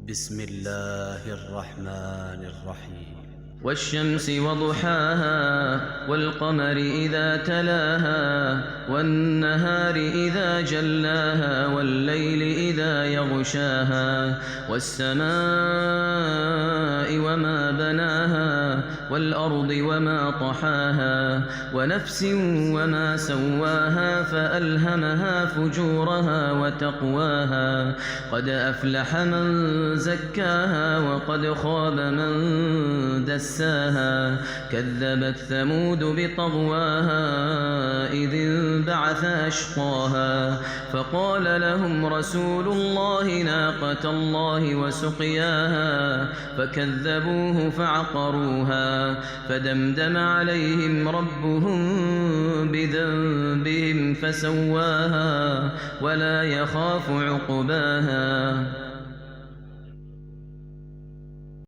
بسم الله الرحمن الرحيم. والشمس وضحاها والقمر إذا تلاها والنهار إذا جلاها والليل إذا يغشاها والسماء وما بناها والأرض وما طحاها ونفس وما سواها فألهمها فجورها وتقواها قد أفلح من زكاها وقد خاب من دساها كذبت ثمود بطغواها إذ انبعث أشقاها فقال لهم رسول الله ناقة الله وسقياها فكذبوه فعقروها فدمدم عليهم ربهم بذنبهم فسواها ولا يخاف عقباها.